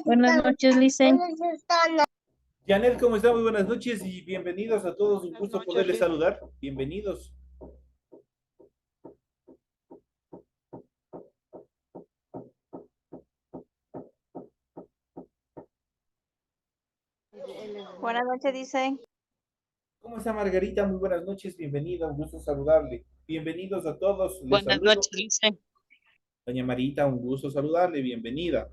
Buenas noches, Lice. Janel, ¿cómo está? Muy buenas noches y bienvenidos a todos. Un Buenas gusto noches, poderles Liz. saludar. Bienvenidos. Buenas noches, dice. ¿Cómo está Margarita? Muy buenas noches. Bienvenida. Un gusto saludarle. Bienvenidos a todos. Les Buenas saludo. noches, Lice. Doña Marita, un gusto saludarle. Bienvenida.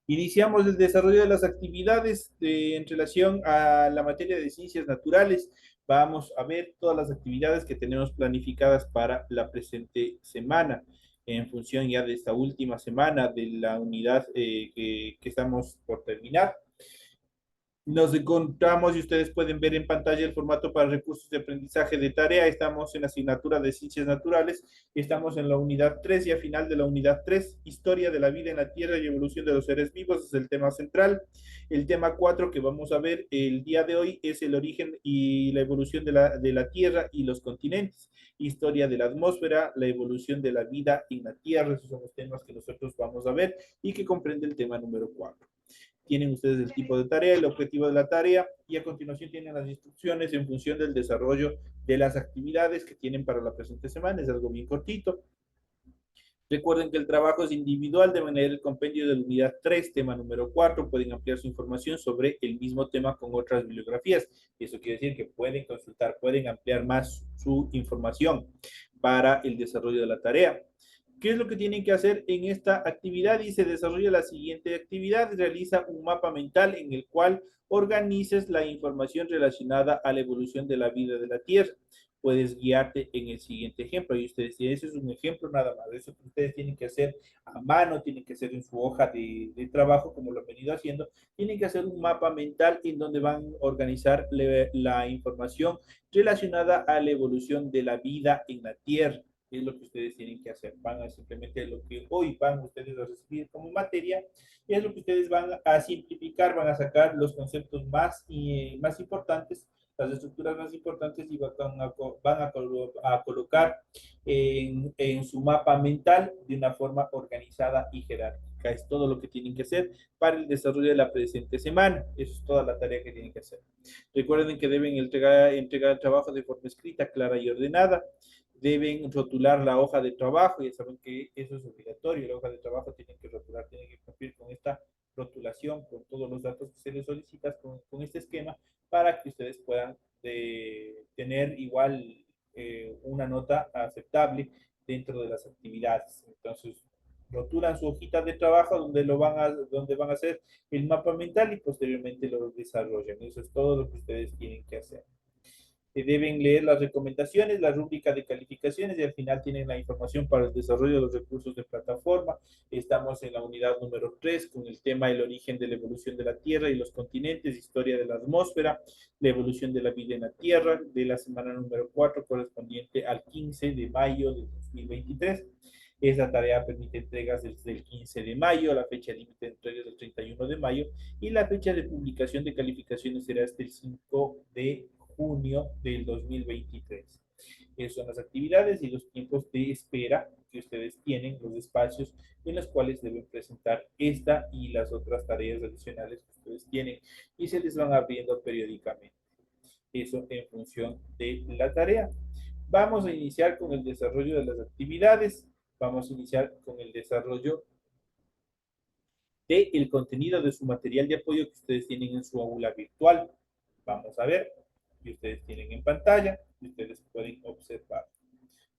Iniciamos el desarrollo de las actividades en relación a la materia de ciencias naturales. Vamos a ver todas las actividades que tenemos planificadas para la presente semana, en función ya de esta última semana de la unidad que estamos por terminar. Nos encontramos y ustedes pueden ver en pantalla el formato para recursos de aprendizaje de tarea. Estamos en la asignatura de Ciencias Naturales. Estamos en la unidad 3 y al final de la unidad 3, Historia de la vida en la Tierra y evolución de los seres vivos, es el tema central. El tema 4 que vamos a ver el día de hoy es el origen y la evolución de la Tierra y los continentes. Historia de la atmósfera, la evolución de la vida en la Tierra. Esos son los temas que nosotros vamos a ver y que comprende el tema número 4. Tienen ustedes el tipo de tarea, el objetivo de la tarea y a continuación tienen las instrucciones en función del desarrollo de las actividades que tienen para la presente semana. Es algo bien cortito. Recuerden que el trabajo es individual, de manera el compendio de la unidad 3, tema número 4. Pueden ampliar su información sobre el mismo tema con otras bibliografías. Eso quiere decir que pueden consultar, pueden ampliar más su información para el desarrollo de la tarea. ¿Qué es lo que tienen que hacer en esta actividad? Y se desarrolla la siguiente actividad. Realiza un mapa mental en el cual organices la información relacionada a la evolución de la vida de la Tierra. Puedes guiarte en el siguiente ejemplo. Y ustedes, si ese es un ejemplo nada más, eso que ustedes tienen que hacer a mano, tienen que hacer en su hoja de trabajo, como lo han venido haciendo, tienen que hacer un mapa mental en donde van a organizar la información relacionada a la evolución de la vida en la Tierra. Es lo que ustedes tienen que hacer. Van a simplemente lo que hoy van ustedes a recibir como materia, y es lo que ustedes van a simplificar, van a sacar los conceptos más importantes, las estructuras más importantes y a colocar en su mapa mental de una forma organizada y jerárquica. Es todo lo que tienen que hacer para el desarrollo de la presente semana. Eso es toda la tarea que tienen que hacer. Recuerden que deben entregar el trabajo de forma escrita, clara y ordenada. Deben rotular la hoja de trabajo, ya saben que eso es obligatorio, la hoja de trabajo tienen que rotular, tienen que cumplir con esta rotulación, con todos los datos que se les solicitan, con este esquema, para que ustedes puedan tener igual una nota aceptable dentro de las actividades. Entonces, rotulan su hojita de trabajo donde van a hacer el mapa mental y posteriormente lo desarrollan. Eso es todo lo que ustedes tienen que hacer. Deben leer las recomendaciones, la rúbrica de calificaciones y al final tienen la información para el desarrollo de los recursos de plataforma. Estamos en la unidad número 3 con el tema el origen de la evolución de la Tierra y los continentes, historia de la atmósfera, la evolución de la vida en la Tierra, de la semana número 4 correspondiente al 15 de mayo de 2023. Esa tarea permite entregas desde el 15 de mayo, la fecha límite de entregas del 31 de mayo y la fecha de publicación de calificaciones será hasta el 5 de junio del 2023. Esas son las actividades y los tiempos de espera que ustedes tienen, los espacios en los cuales deben presentar esta y las otras tareas adicionales que ustedes tienen y se les van abriendo periódicamente. Eso en función de la tarea. Vamos a iniciar con el desarrollo de las actividades. Vamos a iniciar con el desarrollo del contenido de su material de apoyo que ustedes tienen en su aula virtual. Vamos a ver, que ustedes tienen en pantalla y ustedes pueden observar.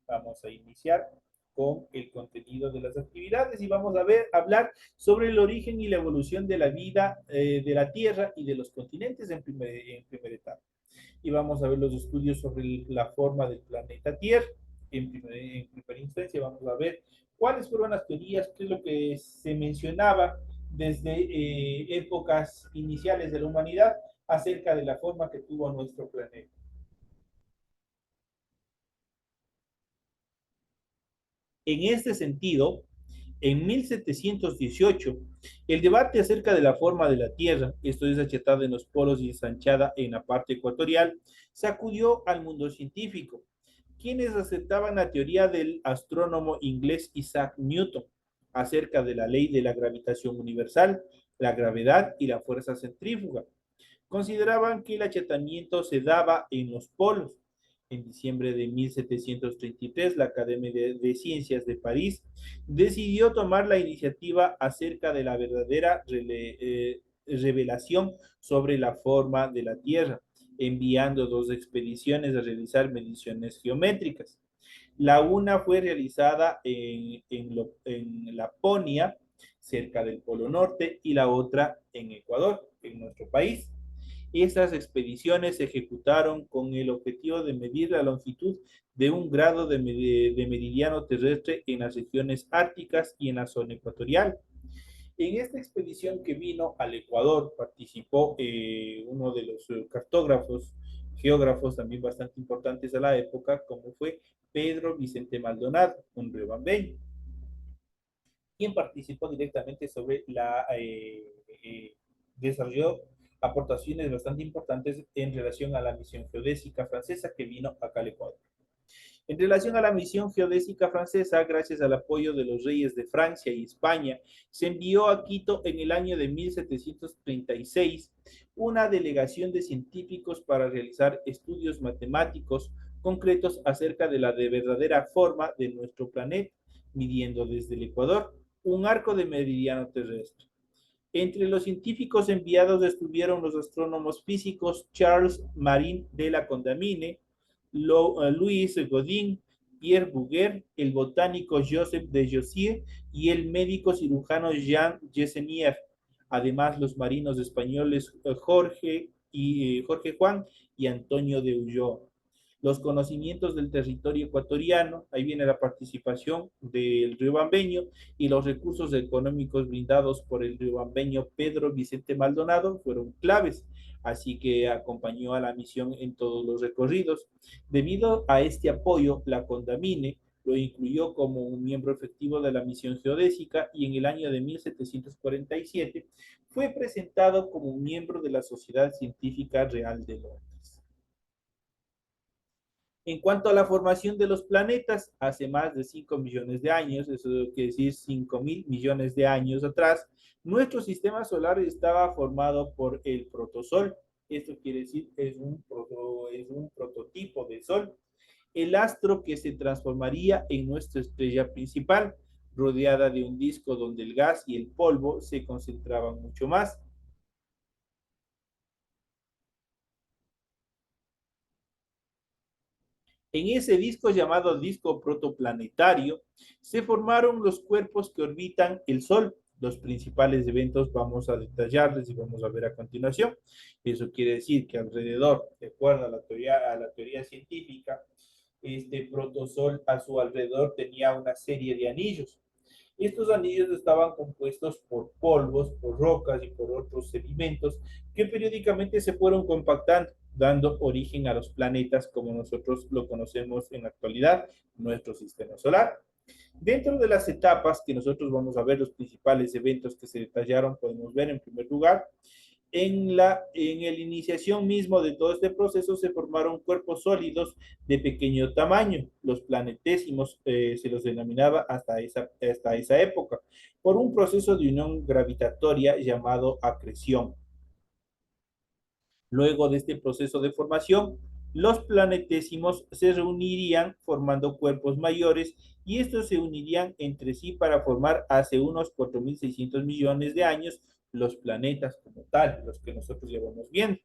Vamos a iniciar con el contenido de las actividades y vamos a hablar sobre el origen y la evolución de la vida de la Tierra y de los continentes en primera etapa. Y vamos a ver los estudios sobre la forma del planeta Tierra. En primera instancia vamos a ver cuáles fueron las teorías, qué es lo que se mencionaba desde épocas iniciales de la humanidad acerca de la forma que tuvo nuestro planeta. En este sentido, en 1718, el debate acerca de la forma de la Tierra, esto es achatada en los polos y ensanchada en la parte ecuatorial, sacudió al mundo científico, quienes aceptaban la teoría del astrónomo inglés Isaac Newton. acerca de la ley de la gravitación universal, la gravedad y la fuerza centrífuga. Consideraban que el achatamiento se daba en los polos. En diciembre de 1733, la Academia de Ciencias de París decidió tomar la iniciativa acerca de la verdadera revelación sobre la forma de la Tierra, enviando dos expediciones a realizar mediciones geométricas. La una fue realizada en Laponia, cerca del Polo Norte, y la otra en Ecuador, en nuestro país. Estas expediciones se ejecutaron con el objetivo de medir la longitud de un grado de meridiano terrestre en las regiones árticas y en la zona ecuatorial. En esta expedición que vino al Ecuador participó uno de los cartógrafos, geógrafos también bastante importantes a la época, como fue Pedro Vicente Maldonado, un riobambeño, quien participó directamente sobre la desarrolló aportaciones bastante importantes en relación a la misión geodésica francesa que vino acá al Ecuador. En relación a la misión geodésica francesa, gracias al apoyo de los reyes de Francia y España, se envió a Quito en el año de 1736 una delegación de científicos para realizar estudios matemáticos concretos acerca de la verdadera forma de nuestro planeta, midiendo desde el Ecuador un arco de meridiano terrestre. Entre los científicos enviados estuvieron los astrónomos físicos Charles Marin de la Condamine, Louis Godin, Pierre Bouguer, el botánico Joseph de Jossier y el médico cirujano Jean Gesenier. Además, los marinos españoles Jorge Juan y Antonio de Ulloa. Los conocimientos del territorio ecuatoriano, ahí viene la participación del riobambeño y los recursos económicos brindados por el riobambeño Pedro Vicente Maldonado fueron claves, así que acompañó a la misión en todos los recorridos. Debido a este apoyo, la Condamine lo incluyó como un miembro efectivo de la misión geodésica y en el año de 1747 fue presentado como un miembro de la Sociedad Científica Real de Londres. En cuanto a la formación de los planetas, hace más de 5 millones de años, eso quiere decir 5.000 millones de años atrás, nuestro sistema solar estaba formado por el protosol. Esto quiere decir es un prototipo de sol. El astro que se transformaría en nuestra estrella principal, rodeada de un disco donde el gas y el polvo se concentraban mucho más. En ese disco llamado disco protoplanetario se formaron los cuerpos que orbitan el Sol. Los principales eventos vamos a detallarles y vamos a ver a continuación. Eso quiere decir que alrededor, de acuerdo a la teoría científica, este protosol a su alrededor tenía una serie de anillos. Estos anillos estaban compuestos por polvos, por rocas y por otros sedimentos que periódicamente se fueron compactando, dando origen a los planetas como nosotros lo conocemos en la actualidad, nuestro sistema solar. Dentro de las etapas que nosotros vamos a ver, los principales eventos que se detallaron, podemos ver en primer lugar, en el iniciación mismo de todo este proceso se formaron cuerpos sólidos de pequeño tamaño. Los planetésimos se los denominaba hasta esa época, por un proceso de unión gravitatoria llamado acreción. Luego de este proceso de formación, los planetésimos se reunirían formando cuerpos mayores y estos se unirían entre sí para formar hace unos 4.600 millones de años los planetas como tal, los que nosotros llevamos viendo.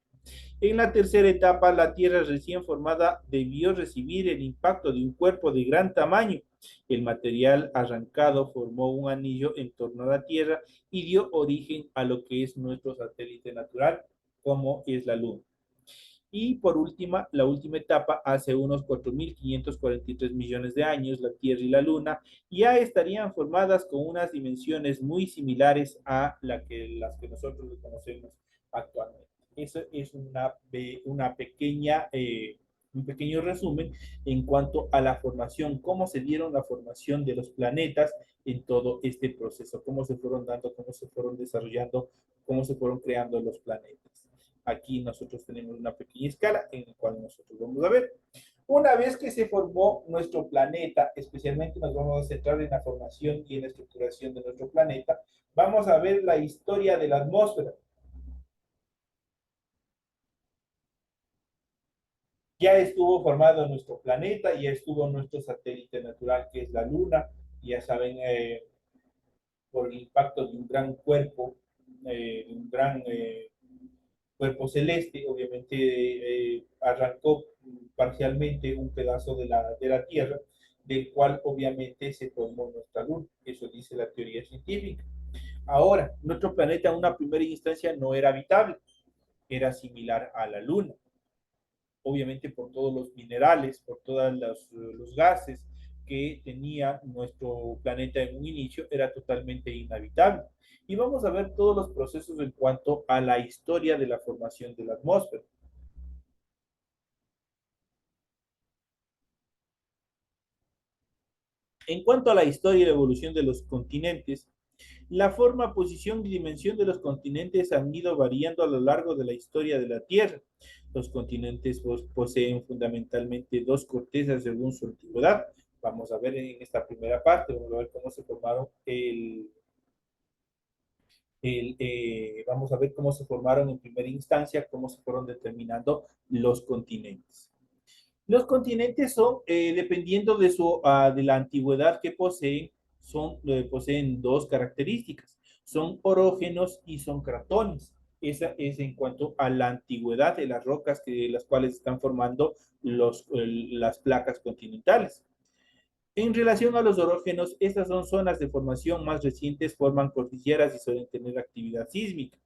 En la tercera etapa, la Tierra recién formada debió recibir el impacto de un cuerpo de gran tamaño. El material arrancado formó un anillo en torno a la Tierra y dio origen a lo que es nuestro satélite natural, como es la Luna. Y por última, la última etapa, hace unos 4.543 millones de años, la Tierra y la Luna ya estarían formadas con unas dimensiones muy similares a las que nosotros conocemos actualmente. Eso es una pequeña, un pequeño resumen en cuanto a la formación, cómo se dieron la formación de los planetas en todo este proceso, cómo se fueron dando, cómo se fueron desarrollando, cómo se fueron creando los planetas. Aquí nosotros tenemos una pequeña escala en la cual nosotros vamos a ver. Una vez que se formó nuestro planeta, especialmente nos vamos a centrar en la formación y en la estructuración de nuestro planeta, vamos a ver la historia de la atmósfera. Ya estuvo formado nuestro planeta, ya estuvo nuestro satélite natural que es la Luna, ya saben, por el impacto de un gran cuerpo, un gran cuerpo celeste, obviamente arrancó parcialmente un pedazo de la Tierra, del cual obviamente se formó nuestra Luna. Eso dice la teoría científica. Ahora, nuestro planeta en una primera instancia no era habitable, era similar a la Luna. Obviamente por todos los minerales, por todos los gases que tenía nuestro planeta en un inicio, era totalmente inhabitable. Y vamos a ver todos los procesos en cuanto a la historia de la formación de la atmósfera. En cuanto a la historia y la evolución de los continentes, la forma, posición y dimensión de los continentes han ido variando a lo largo de la historia de la Tierra. Los continentes poseen fundamentalmente dos cortezas según su antigüedad. Vamos a ver en esta primera parte, vamos a ver cómo se formaron vamos a ver cómo se formaron en primera instancia, cómo se fueron determinando los continentes. Los continentes son, dependiendo de la antigüedad que poseen, poseen dos características. Son orógenos y son cratones. Esa es en cuanto a la antigüedad de las rocas las cuales están formando las placas continentales. En relación a los orógenos, estas son zonas de formación más recientes, forman cordilleras y suelen tener actividad sísmica.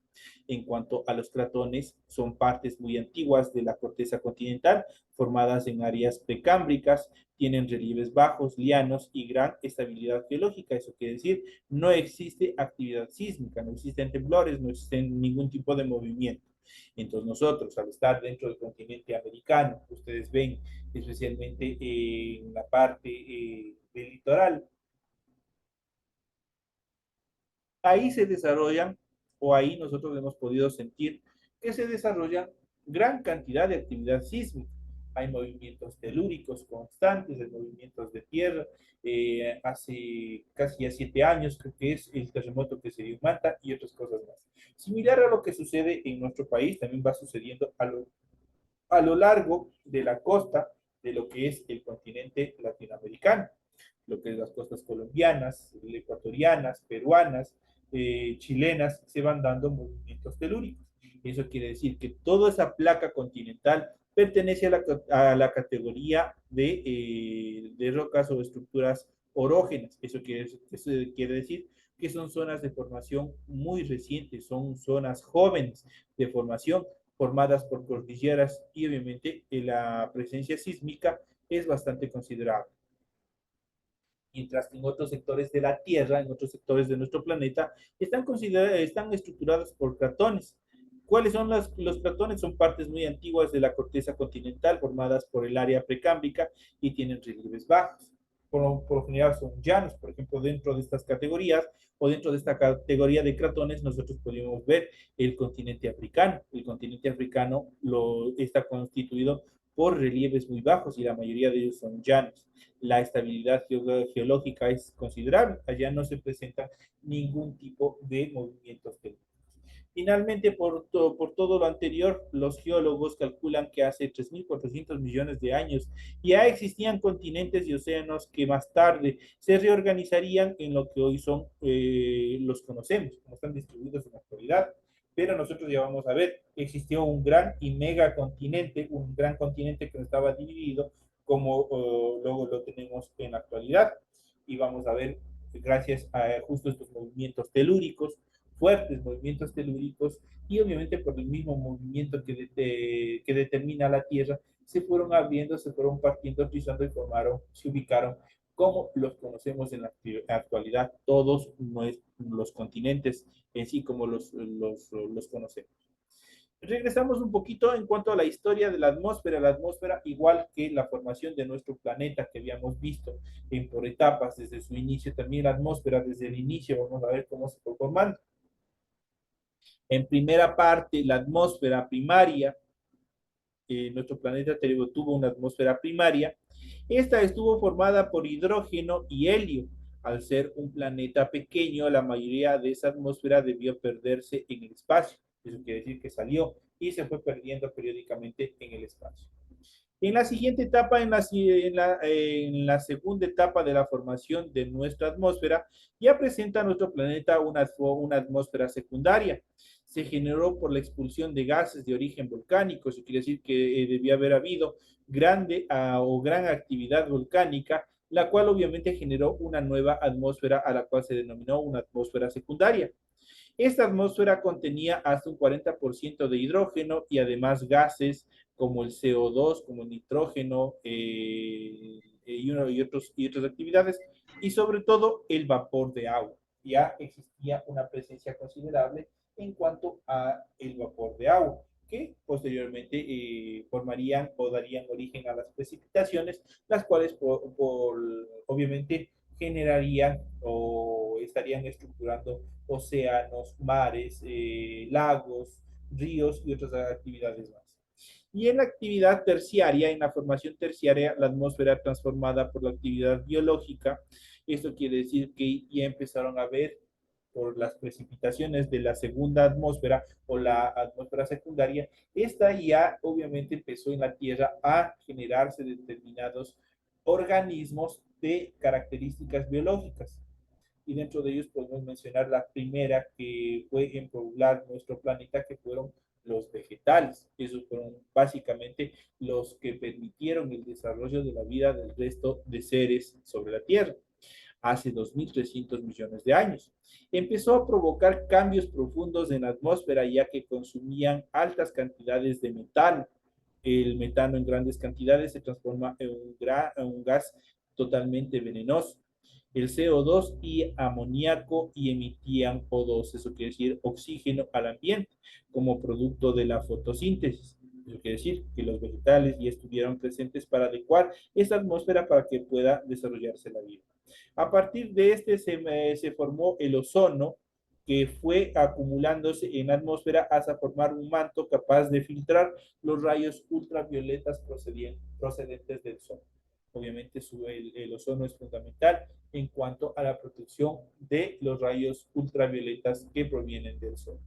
En cuanto a los cratones, son partes muy antiguas de la corteza continental, formadas en áreas precámbricas, tienen relieves bajos, lianos y gran estabilidad geológica. Eso quiere decir, no existe actividad sísmica, no existen temblores, no existe ningún tipo de movimiento. Entonces nosotros, al estar dentro del continente americano, ustedes ven especialmente en la parte del litoral, ahí se desarrollan, o ahí nosotros hemos podido sentir que se desarrolla gran cantidad de actividad sísmica. Hay movimientos telúricos constantes, hay movimientos de tierra. Hace casi ya 7 años creo que es el terremoto que se dio en Manta y otras cosas más. Similar a lo que sucede en nuestro país, también va sucediendo a lo largo de la costa de lo que es el continente latinoamericano, lo que es las costas colombianas, ecuatorianas, peruanas, chilenas, se van dando movimientos telúricos. Eso quiere decir que toda esa placa continental pertenece a la categoría de rocas o estructuras orógenas. Eso quiere decir que son zonas de formación muy recientes, son zonas jóvenes de formación formadas por cordilleras y obviamente la presencia sísmica es bastante considerable. Mientras que en otros sectores de la Tierra, en otros sectores de nuestro planeta, están estructurados por cratones. ¿Cuáles son los cratones? Son partes muy antiguas de la corteza continental formadas por el área precámbrica y tienen relieves bajos. Por lo general son llanos. Por ejemplo, dentro de estas categorías o dentro de esta categoría de cratones, nosotros podemos ver el continente africano. El continente africano está constituido por relieves muy bajos y la mayoría de ellos son llanos. La estabilidad geológica es considerable. Allá no se presenta ningún tipo de movimientos telúricos. Finalmente, por todo lo anterior, los geólogos calculan que hace 3.400 millones de años ya existían continentes y océanos que más tarde se reorganizarían en lo que hoy son, los conocemos, como están distribuidos en la actualidad. Pero nosotros ya vamos a ver, existió un gran y mega continente, un gran continente que no estaba dividido como luego lo tenemos en la actualidad. Y vamos a ver, gracias a justo estos movimientos telúricos, fuertes movimientos telúricos, y obviamente por el mismo movimiento que determina la Tierra, se fueron abriendo, se fueron partiendo, trizando y se ubicaron como los conocemos en la actualidad, todos los continentes en sí como los conocemos. Regresamos un poquito en cuanto a la historia de la atmósfera, igual que la formación de nuestro planeta que habíamos visto por etapas desde su inicio, también la atmósfera desde el inicio, vamos a ver cómo se fue formando. En primera parte, la atmósfera primaria nuestro planeta tuvo una atmósfera primaria. Esta estuvo formada por hidrógeno y helio. Al ser un planeta pequeño, la mayoría de esa atmósfera debió perderse en el espacio. Eso quiere decir que salió y se fue perdiendo periódicamente en el espacio. En la siguiente etapa, en la segunda etapa de la formación de nuestra atmósfera, ya presenta nuestro planeta una atmósfera secundaria. Se generó por la expulsión de gases de origen volcánico. Eso quiere decir que debía haber habido gran actividad volcánica, la cual obviamente generó una nueva atmósfera a la cual se denominó una atmósfera secundaria. Esta atmósfera contenía hasta un 40% de hidrógeno y además gases como el CO2, como el nitrógeno y otras actividades, y sobre todo el vapor de agua. Ya existía una presencia considerable en cuanto a el vapor de agua, que posteriormente formarían o darían origen a las precipitaciones, las cuales obviamente generarían o estarían estructurando océanos, mares, lagos, ríos y otras actividades más. Y en la actividad terciaria, en la formación terciaria, la atmósfera transformada por la actividad biológica. Esto quiere decir que ya empezaron a ver por las precipitaciones de la segunda atmósfera o la atmósfera secundaria, esta ya obviamente empezó en la Tierra a generarse determinados organismos de características biológicas. Y dentro de ellos podemos mencionar la primera que fue en poblar nuestro planeta, que fueron los vegetales. Esos fueron básicamente los que permitieron el desarrollo de la vida del resto de seres sobre la Tierra hace 2.300 millones de años. Empezó a provocar cambios profundos en la atmósfera, ya que consumían altas cantidades de metano. El metano en grandes cantidades se transforma en un gas totalmente venenoso. El CO2 y amoníaco y emitían O2, eso quiere decir oxígeno al ambiente, como producto de la fotosíntesis. Eso quiere decir que los vegetales ya estuvieron presentes para adecuar esa atmósfera para que pueda desarrollarse la vida. A partir de este se formó el ozono, que fue acumulándose en la atmósfera hasta formar un manto capaz de filtrar los rayos ultravioletas procedentes del sol. Obviamente el ozono es fundamental en cuanto a la protección de los rayos ultravioletas que provienen del sol.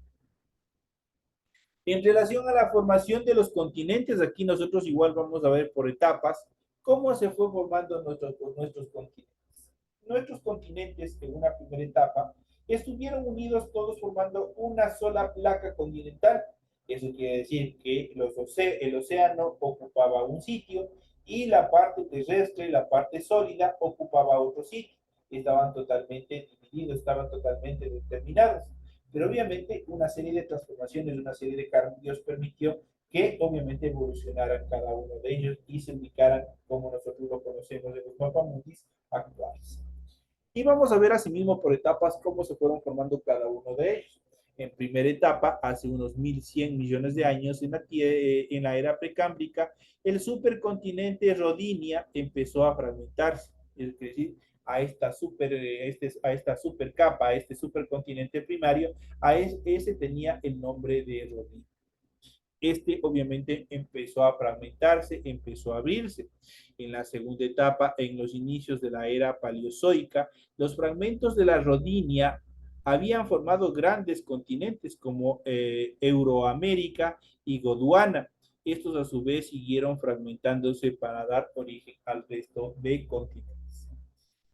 En relación a la formación de los continentes, aquí nosotros igual vamos a ver por etapas cómo se fue formando nuestros continentes. Nuestros continentes en una primera etapa estuvieron unidos todos formando una sola placa continental. Eso quiere decir que el océano ocupaba un sitio y la parte terrestre, la parte sólida, ocupaba otro sitio. Estaban totalmente divididos, estaban totalmente determinados. Pero obviamente una serie de transformaciones, una serie de cambios permitió que obviamente evolucionaran cada uno de ellos y se ubicaran como nosotros lo conocemos en los mapamundis actuales. Y vamos a ver asimismo por etapas cómo se fueron formando cada uno de ellos. En primera etapa, hace unos 1.100 millones de años, en la era precámbrica, el supercontinente Rodinia empezó a fragmentarse. Es decir, a esta supercapa, a este supercontinente primario, ese tenía el nombre de Rodinia. Este obviamente empezó a fragmentarse, empezó a abrirse. En la segunda etapa, en los inicios de la era paleozoica, los fragmentos de la Rodinia habían formado grandes continentes como Euroamérica y Gondwana. Estos a su vez siguieron fragmentándose para dar origen al resto de continentes.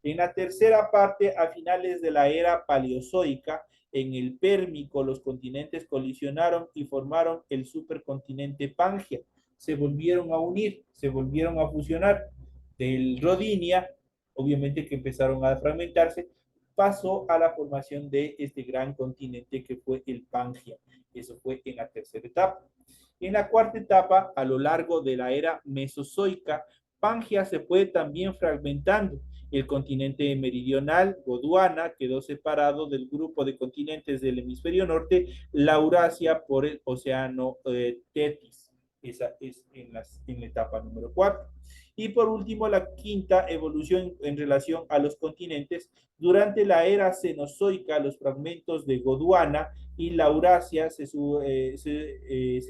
En la tercera parte, a finales de la era paleozoica, en el Pérmico, los continentes colisionaron y formaron el supercontinente Pangia. Se volvieron a unir, se volvieron a fusionar. Del Rodinia, obviamente que empezaron a fragmentarse, pasó a la formación de este gran continente que fue el Pangia. Eso fue en la tercera etapa. En la cuarta etapa, a lo largo de la era mesozoica, Pangia se fue también fragmentando. El continente meridional, Gondwana, quedó separado del grupo de continentes del hemisferio norte, la Eurasia, por el océano Tetis. Esa es en la etapa número 4. Y por último, la quinta evolución en relación a los continentes. Durante la era cenozoica, los fragmentos de Gondwana y Laurasia se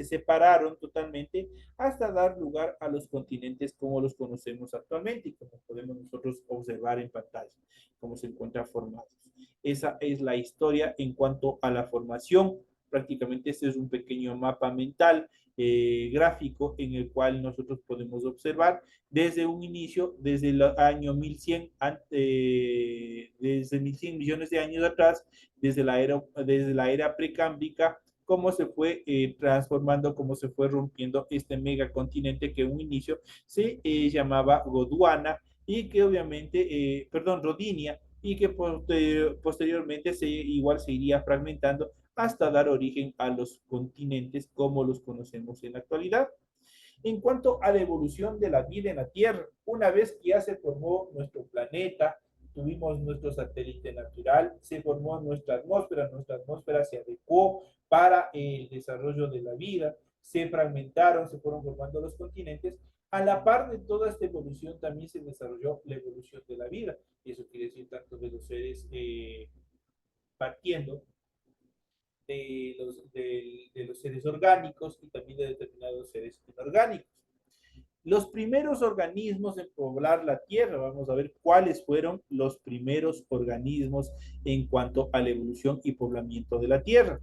separaron totalmente hasta dar lugar a los continentes como los conocemos actualmente y como podemos nosotros observar en pantalla, cómo se encuentran formados. Esa es la historia en cuanto a la formación. Prácticamente este es un pequeño mapa mental gráfico en el cual nosotros podemos observar desde un inicio, desde el año 1100, desde 1100 millones de años atrás, desde la era precámbrica, cómo se fue transformando, cómo se fue rompiendo este megacontinente que en un inicio se llamaba Gondwana y que obviamente, Rodinia, y que posteriormente igual se iría fragmentando hasta dar origen a los continentes como los conocemos en la actualidad. En cuanto a la evolución de la vida en la Tierra, una vez que ya se formó nuestro planeta, tuvimos nuestro satélite natural, se formó nuestra atmósfera se adecuó para el desarrollo de la vida, se fragmentaron, se fueron formando los continentes. A la par de toda esta evolución también se desarrolló la evolución de la vida. Y eso quiere decir tanto de los seres partiendo de los seres orgánicos y también de determinados seres inorgánicos. Los primeros organismos en poblar la Tierra, vamos a ver cuáles fueron los primeros organismos en cuanto a la evolución y poblamiento de la Tierra.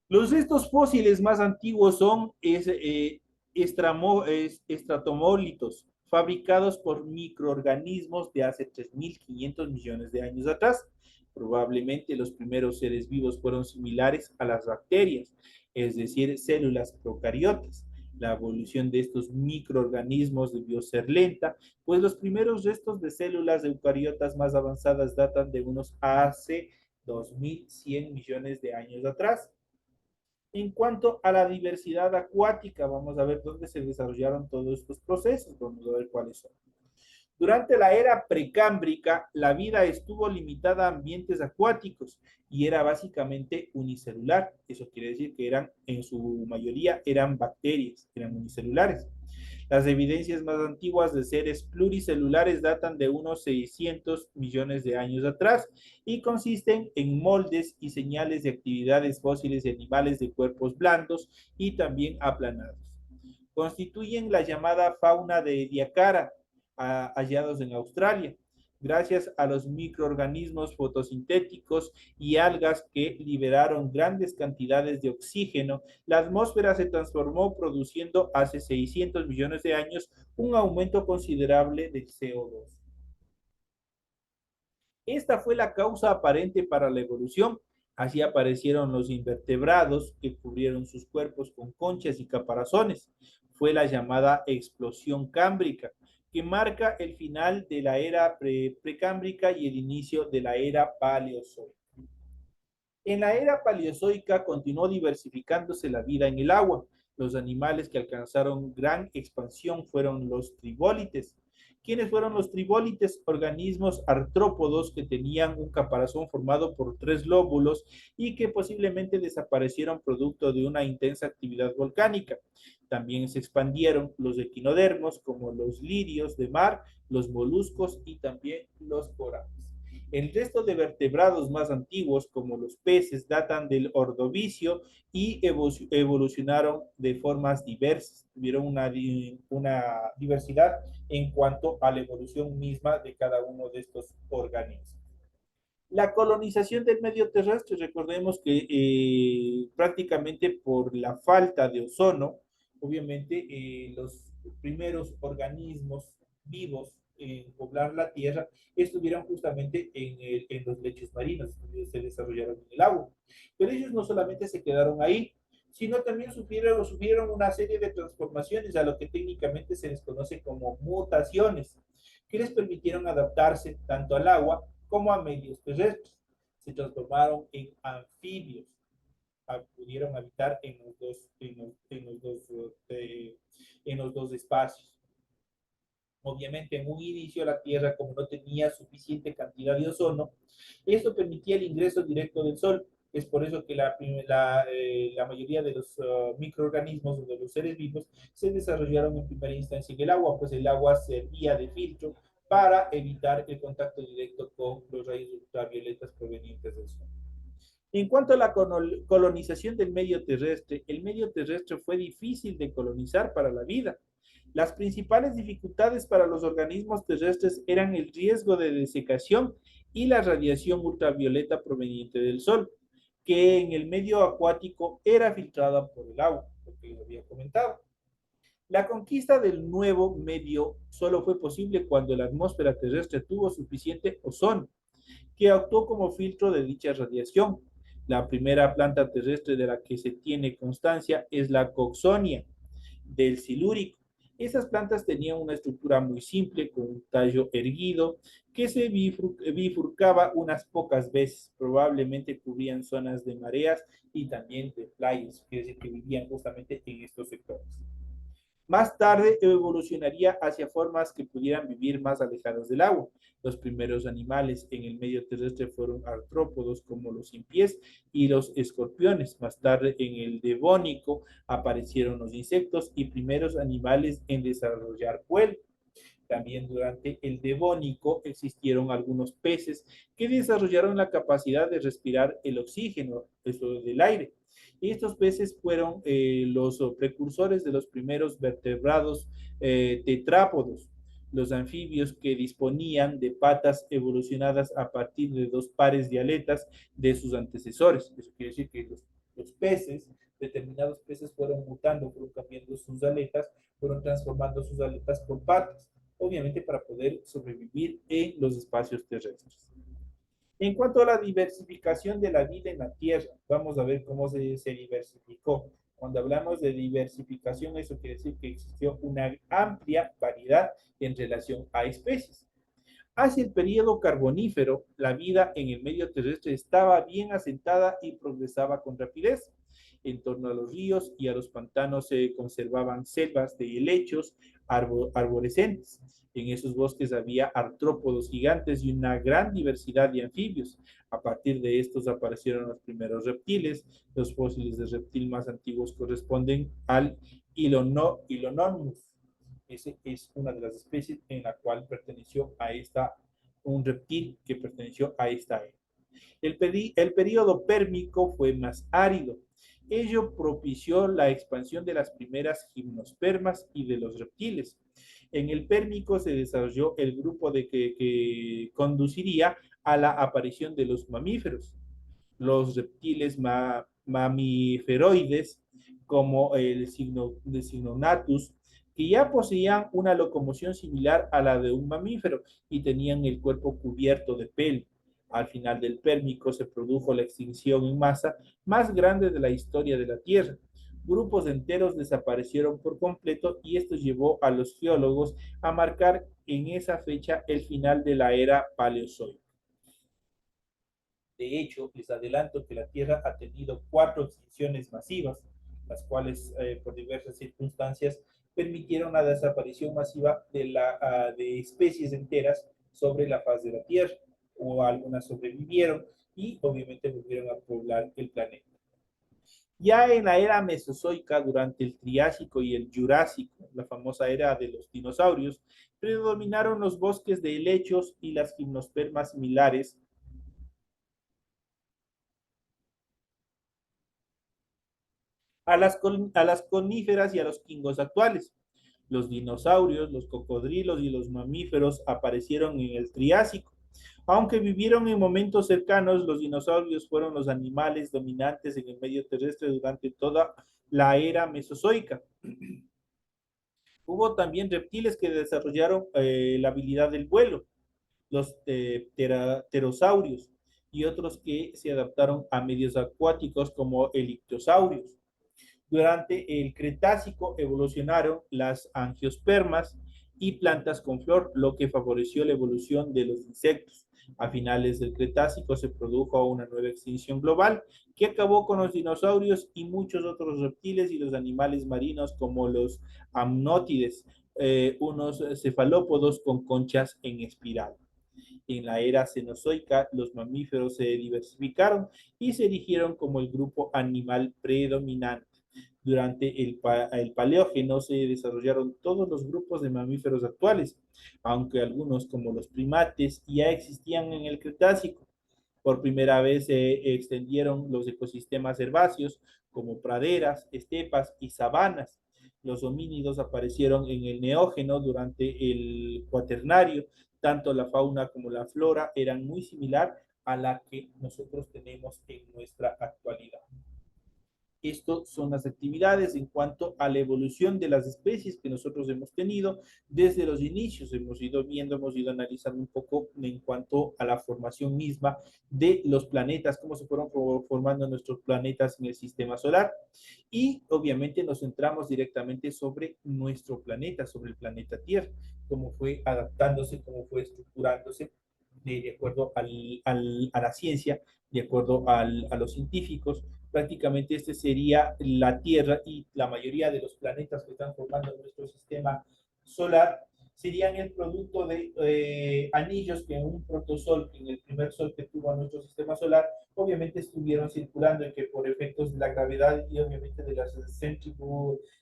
Los restos fósiles más antiguos son estratomólitos, fabricados por microorganismos de hace 3.500 millones de años atrás. Probablemente los primeros seres vivos fueron similares a las bacterias, es decir, células procariotas. La evolución de estos microorganismos debió ser lenta, pues los primeros restos de células eucariotas más avanzadas datan de unos hace 2.100 millones de años atrás. En cuanto a la diversidad acuática, vamos a ver dónde se desarrollaron todos estos procesos, vamos a ver cuáles son. Durante la era precámbrica, la vida estuvo limitada a ambientes acuáticos y era básicamente unicelular. Eso quiere decir que en su mayoría eran bacterias, eran unicelulares. Las evidencias más antiguas de seres pluricelulares datan de unos 600 millones de años atrás y consisten en moldes y señales de actividades fósiles de animales de cuerpos blandos y también aplanados. Constituyen la llamada fauna de Ediacara, hallados en Australia, gracias a los microorganismos fotosintéticos y algas que liberaron grandes cantidades de oxígeno. La atmósfera se transformó produciendo hace 600 millones de años un aumento considerable del CO2. Esta fue la causa aparente para la evolución. Así aparecieron los invertebrados que cubrieron sus cuerpos con conchas y caparazones. Fue la llamada explosión cámbrica, que marca el final de la era precámbrica y el inicio de la era paleozoica. En la era paleozoica continuó diversificándose la vida en el agua. Los animales que alcanzaron gran expansión fueron los tribólites. ¿Quiénes fueron los tribólites? Organismos artrópodos que tenían un caparazón formado por 3 lóbulos y que posiblemente desaparecieron producto de una intensa actividad volcánica. También se expandieron los equinodermos como los lirios de mar, los moluscos y también los corales. El resto de vertebrados más antiguos, como los peces, datan del Ordovícico y evolucionaron de formas diversas. Tuvieron una diversidad en cuanto a la evolución misma de cada uno de estos organismos. La colonización del medio terrestre, recordemos que prácticamente por la falta de ozono, obviamente los primeros organismos vivos en poblar la Tierra estuvieron justamente en los lechos marinos, se desarrollaron en el agua. Pero ellos no solamente se quedaron ahí, sino también sufrieron una serie de transformaciones a lo que técnicamente se les conoce como mutaciones, que les permitieron adaptarse tanto al agua como a medios terrestres. Se transformaron en anfibios, pudieron habitar en los dos espacios. Obviamente, en un inicio la Tierra, como no tenía suficiente cantidad de ozono, esto permitía el ingreso directo del Sol. Es por eso que la mayoría de los microorganismos o de los seres vivos se desarrollaron en primera instancia en el agua, pues el agua servía de filtro para evitar el contacto directo con los rayos ultravioletas provenientes del Sol. En cuanto a la colonización del medio terrestre, el medio terrestre fue difícil de colonizar para la vida. Las principales dificultades para los organismos terrestres eran el riesgo de desecación y la radiación ultravioleta proveniente del Sol, que en el medio acuático era filtrada por el agua, lo que les había comentado. La conquista del nuevo medio solo fue posible cuando la atmósfera terrestre tuvo suficiente ozono, que actuó como filtro de dicha radiación. La primera planta terrestre de la que se tiene constancia es la coxonia del silúrico. Esas plantas tenían una estructura muy simple, con un tallo erguido, que se bifurcaba unas pocas veces. Probablemente cubrían zonas de mareas y también de playas, es decir, que vivían justamente en estos sectores. Más tarde evolucionaría hacia formas que pudieran vivir más alejadas del agua. Los primeros animales en el medio terrestre fueron artrópodos como los sin pies y los escorpiones. Más tarde en el Devónico aparecieron los insectos y primeros animales en desarrollar vuelo. También durante el Devónico existieron algunos peces que desarrollaron la capacidad de respirar el oxígeno, eso del aire. Y estos peces fueron los precursores de los primeros vertebrados tetrápodos, los anfibios que disponían de patas evolucionadas a partir de dos pares de aletas de sus antecesores. Eso quiere decir que los peces, determinados peces fueron mutando, fueron cambiando sus aletas, fueron transformando sus aletas por patas, obviamente para poder sobrevivir en los espacios terrestres. En cuanto a la diversificación de la vida en la Tierra, vamos a ver cómo se diversificó. Cuando hablamos de diversificación, eso quiere decir que existió una amplia variedad en relación a especies. Hacia el período carbonífero, la vida en el medio terrestre estaba bien asentada y progresaba con rapidez. En torno a los ríos y a los pantanos se conservaban selvas de helechos arborescentes. En esos bosques había artrópodos gigantes y una gran diversidad de anfibios. A partir de estos aparecieron los primeros reptiles. Los fósiles de reptil más antiguos corresponden al Ilononmus. Ese es una de las especies en la cual perteneció a un reptil que perteneció a esta era. El período pérmico fue más árido. Ello propició la expansión de las primeras gimnospermas y de los reptiles. En el pérmico se desarrolló el grupo que conduciría a la aparición de los mamíferos. Los reptiles mamiferoides, como el Signonatus, que ya poseían una locomoción similar a la de un mamífero y tenían el cuerpo cubierto de pelo. Al final del Pérmico se produjo la extinción en masa más grande de la historia de la Tierra. Grupos enteros desaparecieron por completo y esto llevó a los geólogos a marcar en esa fecha el final de la era paleozoica. De hecho, les adelanto que la Tierra ha tenido 4 extinciones masivas, las cuales por diversas circunstancias permitieron la desaparición masiva de especies enteras sobre la faz de la Tierra, o algunas sobrevivieron y obviamente volvieron a poblar el planeta. Ya en la era mesozoica, durante el Triásico y el Jurásico, la famosa era de los dinosaurios, predominaron los bosques de helechos y las gimnospermas similares a las coníferas y a los quingos actuales. Los dinosaurios, los cocodrilos y los mamíferos aparecieron en el Triásico. Aunque vivieron en momentos cercanos, los dinosaurios fueron los animales dominantes en el medio terrestre durante toda la era mesozoica. Hubo también reptiles que desarrollaron la habilidad del vuelo, los pterosaurios, y otros que se adaptaron a medios acuáticos como el ictiosaurios. Durante el Cretácico evolucionaron las angiospermas y plantas con flor, lo que favoreció la evolución de los insectos. A finales del Cretácico se produjo una nueva extinción global que acabó con los dinosaurios y muchos otros reptiles y los animales marinos como los amnótides, unos cefalópodos con conchas en espiral. En la era cenozoica, los mamíferos se diversificaron y se erigieron como el grupo animal predominante. Durante el Paleógeno se desarrollaron todos los grupos de mamíferos actuales, aunque algunos, como los primates, ya existían en el Cretácico. Por primera vez se extendieron los ecosistemas herbáceos como praderas, estepas y sabanas. Los homínidos aparecieron en el Neógeno durante el Cuaternario. Tanto la fauna como la flora eran muy similar a la que nosotros tenemos en nuestra actualidad. Estas son las actividades en cuanto a la evolución de las especies que nosotros hemos tenido desde los inicios. Hemos ido viendo, hemos ido analizando un poco en cuanto a la formación misma de los planetas, cómo se fueron formando nuestros planetas en el sistema solar. Y obviamente nos centramos directamente sobre nuestro planeta, sobre el planeta Tierra, cómo fue adaptándose, cómo fue estructurándose de acuerdo a la ciencia, de acuerdo a los científicos. Prácticamente este sería la Tierra y la mayoría de los planetas que están formando nuestro sistema solar serían el producto de anillos que en un protosol, en el primer sol que tuvo nuestro sistema solar, obviamente estuvieron circulando y que por efectos de la gravedad y obviamente de la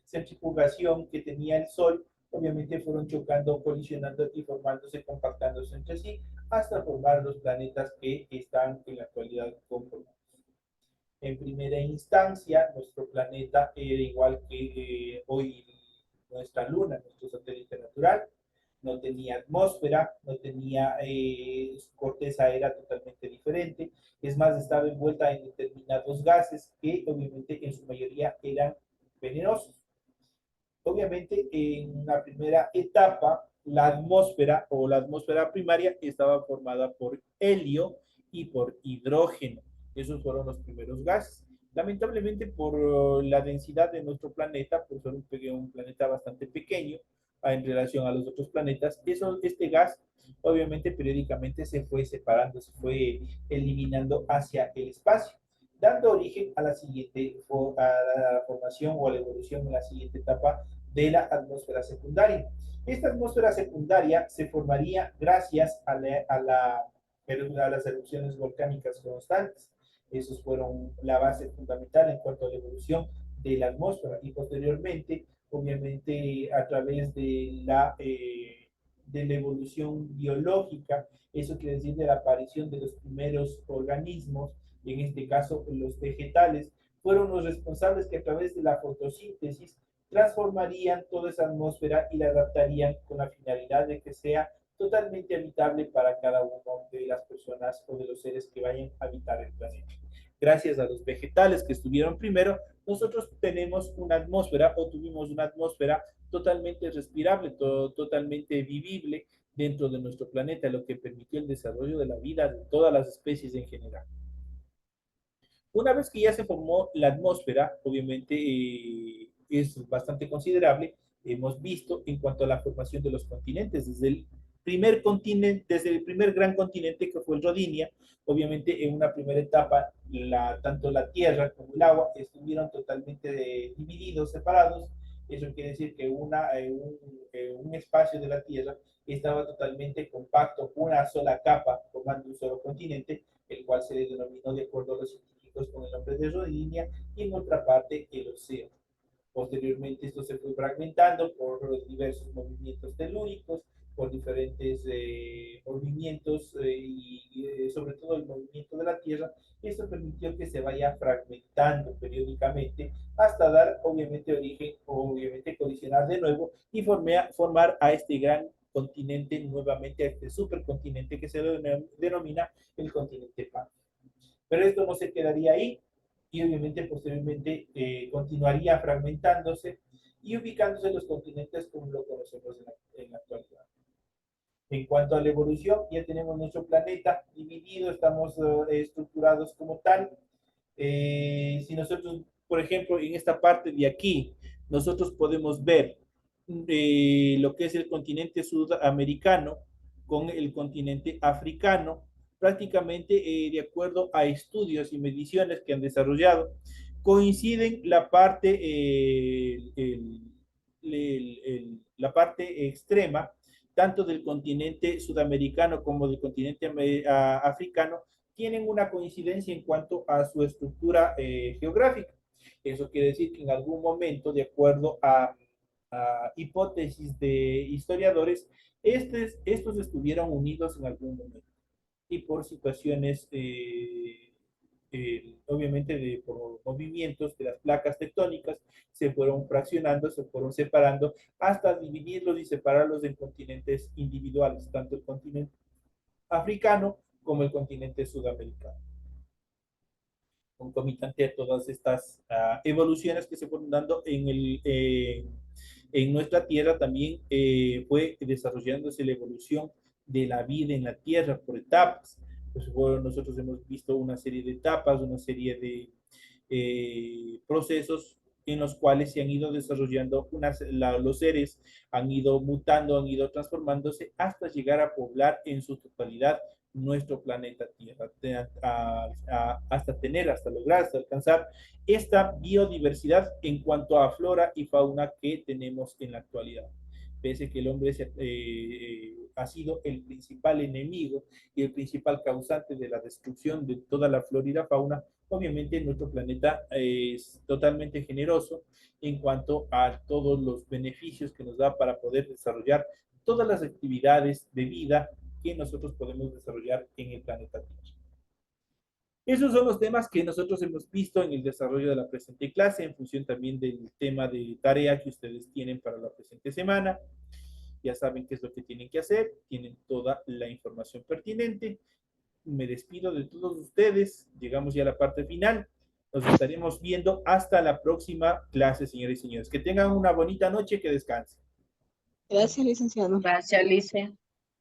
centrifugación que tenía el sol, obviamente fueron chocando, colisionando y formándose, compactándose entre sí, hasta formar los planetas que están en la actualidad conformados. En primera instancia, nuestro planeta era igual que hoy nuestra Luna, nuestro satélite natural. No tenía atmósfera, no tenía, su corteza era totalmente diferente. Es más, estaba envuelta en determinados gases que obviamente en su mayoría eran venenosos. Obviamente, en la primera etapa, la atmósfera o la atmósfera primaria estaba formada por helio y por hidrógeno. Esos fueron los primeros gases. Lamentablemente, por la densidad de nuestro planeta, por ser un planeta bastante pequeño en relación a los otros planetas, este gas obviamente periódicamente se fue separando, se fue eliminando hacia el espacio, dando origen a la siguiente a la formación o a la evolución en la siguiente etapa de la atmósfera secundaria. Esta atmósfera secundaria se formaría gracias a las erupciones volcánicas constantes. Esos fueron la base fundamental en cuanto a la evolución de la atmósfera y posteriormente, obviamente, a través de la evolución biológica, eso quiere decir de la aparición de los primeros organismos, en este caso los vegetales, fueron los responsables que a través de la fotosíntesis transformarían toda esa atmósfera y la adaptarían con la finalidad de que sea totalmente habitable para cada una de las personas o de los seres que vayan a habitar el planeta. Gracias a los vegetales que estuvieron primero, nosotros tenemos una atmósfera o tuvimos una atmósfera totalmente respirable, totalmente vivible dentro de nuestro planeta, lo que permitió el desarrollo de la vida de todas las especies en general. Una vez que ya se formó la atmósfera, obviamente es bastante considerable, hemos visto en cuanto a la formación de los continentes, desde el primer continente, desde el primer gran continente que fue el Rodinia, obviamente en una primera etapa, tanto la tierra como el agua estuvieron totalmente divididos, separados. Eso quiere decir que un espacio de la tierra estaba totalmente compacto, una sola capa formando un solo continente, el cual se le denominó de acuerdo a los científicos con el nombre de Rodinia, y en otra parte el océano. Posteriormente esto se fue fragmentando por diversos movimientos telúricos, por diferentes movimientos y sobre todo el movimiento de la Tierra. Esto permitió que se vaya fragmentando periódicamente hasta dar obviamente origen, obviamente colisionar de nuevo y formar a este gran continente nuevamente, a este supercontinente que se denomina el continente Pan. Pero esto no se quedaría ahí y obviamente posteriormente continuaría fragmentándose y ubicándose los continentes como lo conocemos en la actualidad. En cuanto a la evolución, ya tenemos nuestro planeta dividido, estamos estructurados como tal. Si nosotros, por ejemplo, en esta parte de aquí, nosotros podemos ver lo que es el continente sudamericano con el continente africano, prácticamente de acuerdo a estudios y mediciones que han desarrollado, coinciden la parte extrema, tanto del continente sudamericano como del continente africano, tienen una coincidencia en cuanto a su estructura geográfica. Eso quiere decir que en algún momento, de acuerdo a hipótesis de historiadores, estos estuvieron unidos en algún momento. y por situaciones, obviamente, por movimientos de las placas tectónicas, se fueron fraccionando, se fueron separando, hasta dividirlos y separarlos en continentes individuales, tanto el continente africano como el continente sudamericano. Concomitante a todas estas evoluciones que se fueron dando en nuestra Tierra, también fue desarrollándose la evolución de la vida en la Tierra por etapas. Pues, bueno, nosotros hemos visto una serie de etapas, una serie de procesos en los cuales se han ido desarrollando los seres, han ido mutando, han ido transformándose hasta llegar a poblar en su totalidad nuestro planeta Tierra, hasta lograr, hasta alcanzar esta biodiversidad en cuanto a flora y fauna que tenemos en la actualidad. Pese que el hombre ha sido el principal enemigo y el principal causante de la destrucción de toda la flora y la fauna, obviamente nuestro planeta es totalmente generoso en cuanto a todos los beneficios que nos da para poder desarrollar todas las actividades de vida que nosotros podemos desarrollar en el planeta Tierra. Esos son los temas que nosotros hemos visto en el desarrollo de la presente clase, en función también del tema de tarea que ustedes tienen para la presente semana. Ya saben qué es lo que tienen que hacer, tienen toda la información pertinente. Me despido de todos ustedes, llegamos ya a la parte final. Nos estaremos viendo hasta la próxima clase, señores y señores. Que tengan una bonita noche, que descansen. Gracias, licenciado. Gracias, Alicia.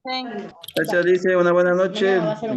Thank you. Gracias, dice, una buena noche. Mañana va a ser